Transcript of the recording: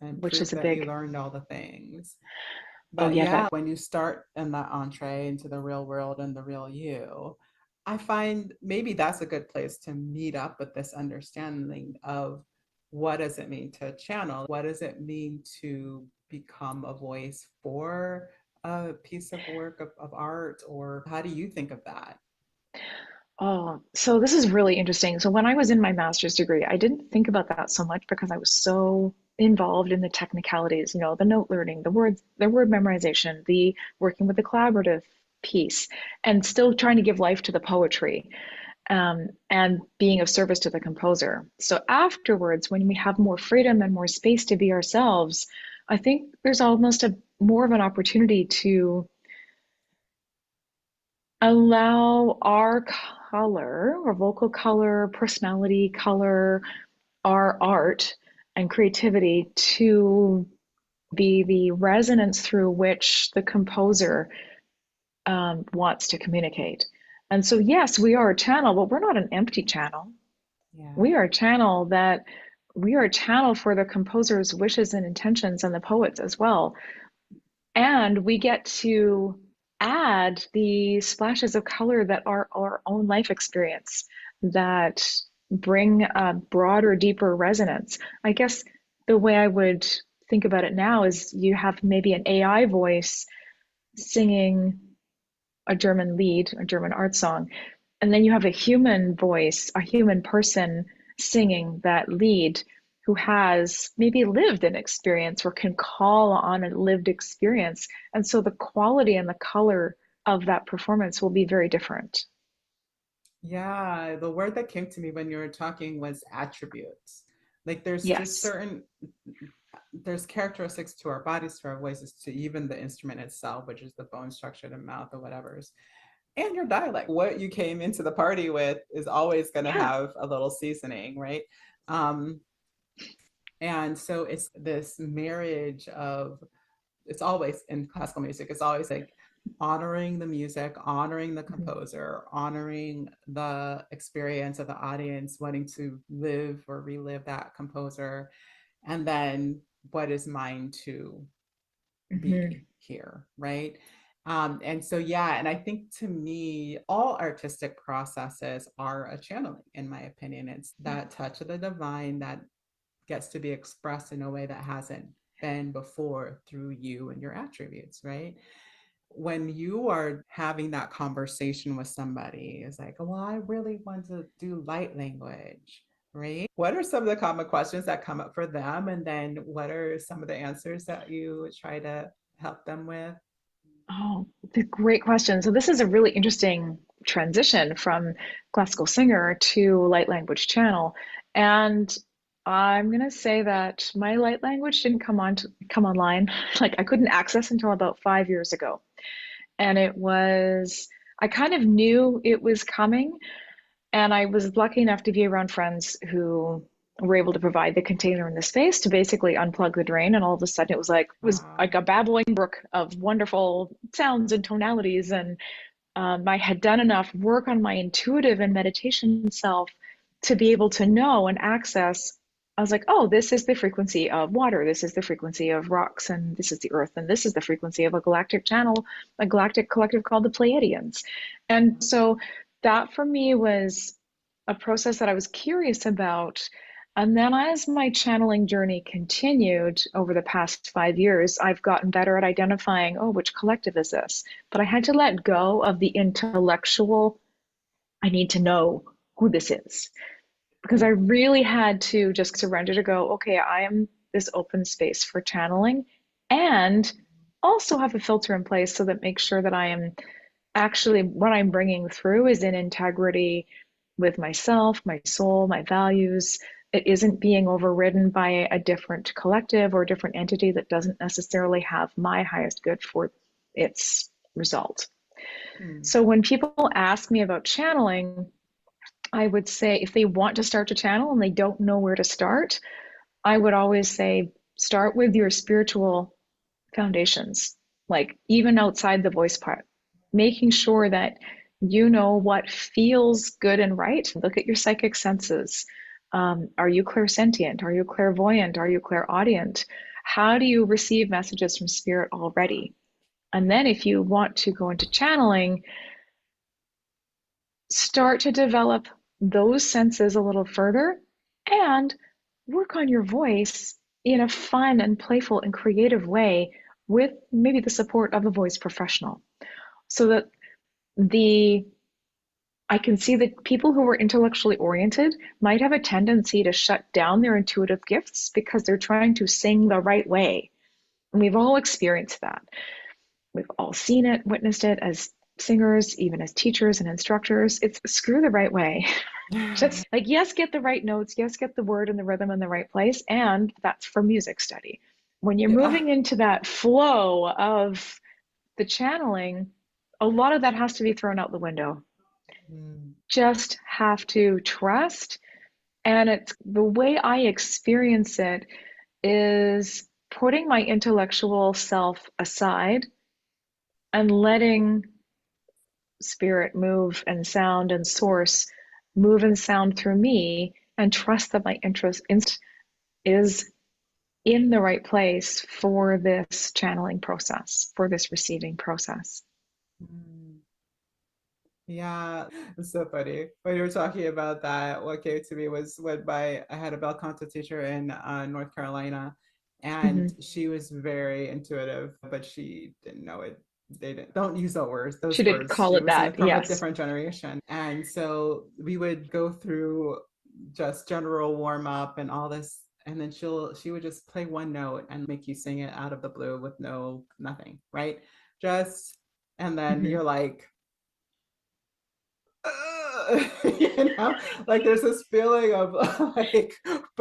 and which is prove a that you big, learned all the things. oh But yeah, yeah, that, when you start in that entree into the real world and the real you, I find maybe that's a good place to meet up with this understanding of what does it mean to channel? What does it mean to become a voice for a piece of work of art? Or how do you think of that? oh, so this is really interesting. So when I was in my master's degree, I didn't think about that so much because I was so involved in the technicalities, the note learning, the word memorization, the working with the collaborative piece, and still trying to give life to the poetry, and being of service to the composer. So afterwards, when we have more freedom and more space to be ourselves, I think there's almost a more of an opportunity to allow our color, our vocal color, personality color, our art and creativity to be the resonance through which the composer wants to communicate. And so, yes, we are a channel, but we're not an empty channel. Yeah. We are a channel that we are a channel for the composer's wishes and intentions and the poets as well. And we get to add the splashes of color that are our own life experience that bring a broader, deeper resonance. I guess the way I would think about it now is you have maybe an AI voice singing a German lied, a German art song, and then you have a human voice, a human person singing that lead who has maybe lived an experience or can call on a lived experience. And so the quality and the color of that performance will be very different. Yeah, the word that came to me when you were talking was attributes. Like there's just Yes. certain there's characteristics to our bodies, to our voices, to even the instrument itself, which is the bone structure, the mouth, or whatever's, and your dialect. What you came into the party with is always going to Yeah. have a little seasoning, right? Um, and so it's this marriage of, it's always in classical music, it's always like honoring the music, honoring the Mhm. composer, honoring the experience of the audience, wanting to live or relive that composer, and then what is mine to Mhm. be here, right? And so, yeah, and I think to me, all artistic processes are a channeling, in my opinion. It's that touch of the divine that gets to be expressed in a way that hasn't been before through you and your attributes, right? When you are having that conversation with somebody, it's like, well, I really want to do light language, right? What are some of the common questions that come up for them? And then what are some of the answers that you try to help them with? Oh, the great question. So this is a really interesting transition from classical singer to light language channel. And I'm gonna say that my light language didn't come online. Like I couldn't access until about 5 years ago. And I kind of knew it was coming, and I was lucky enough to be around friends who were able to provide the container and the space to basically unplug the drain. And all of a sudden it was like Wow. a babbling brook of wonderful sounds and tonalities. And I had done enough work on my intuitive and meditation self to be able to know and access. I was like, oh, this is the frequency of water. This is the frequency of rocks. And this is the earth. And this is the frequency of a galactic channel, a galactic collective called the Pleiadians. And so that for me was a process that I was curious about. And then as my channeling journey continued over the past 5 years, I've gotten better at identifying, oh, which collective is this? But I had to let go of the intellectual, I need to know who this is. Because I Yeah. really had to just surrender to go, okay, I am this open space for channeling and also have a filter in place so that makes sure that I am actually what I'm bringing through is in integrity with myself, my soul, my values. It isn't being overridden by a different collective or a different entity that doesn't necessarily have my highest good for its result. Hmm. So when people ask me about channeling, I would say if they want to start to channel and they don't know where to start, I would always say start with your spiritual foundations, like even outside the voice part, making sure that you know what feels good and right. Look at your psychic senses. Are you clairsentient? Are you clairvoyant? Are you clairaudient? How do you receive messages from spirit already? And then if you want to go into channeling, start to develop those senses a little further and work on your voice in a fun and playful and creative way with maybe the support of a voice professional so that the I can see that people who are intellectually oriented might have a tendency to shut down their intuitive gifts because they're trying to sing the right way. And we've all experienced that. We've all seen it, witnessed it as singers, even as teachers and instructors. It's screw the right way. Just like, yes, get the right notes, yes, get the word and the rhythm in the right place. And that's for music study. When you're Yeah. moving into that flow of the channeling, a lot of that has to be thrown out the window. Mm. Just have to trust. And it's the way I experience it is putting my intellectual self aside and letting spirit move and sound and source move and sound through me and trust that my interest is in the right place for this channeling process, for this receiving process. Mm. Yeah, it's so funny. When you were talking about that, what came to me was when I had a bel canto teacher in North Carolina, and Mm-hmm. she was very intuitive, but she didn't know it. They didn't don't use She those didn't words. call She it was that. from a Yes. different generation, and so we would go through just general warm up and all this, and then she would just play one note and make you sing it out of the blue with nothing, right? Just and then Mm-hmm. you're like you know, like there's this feeling of like, but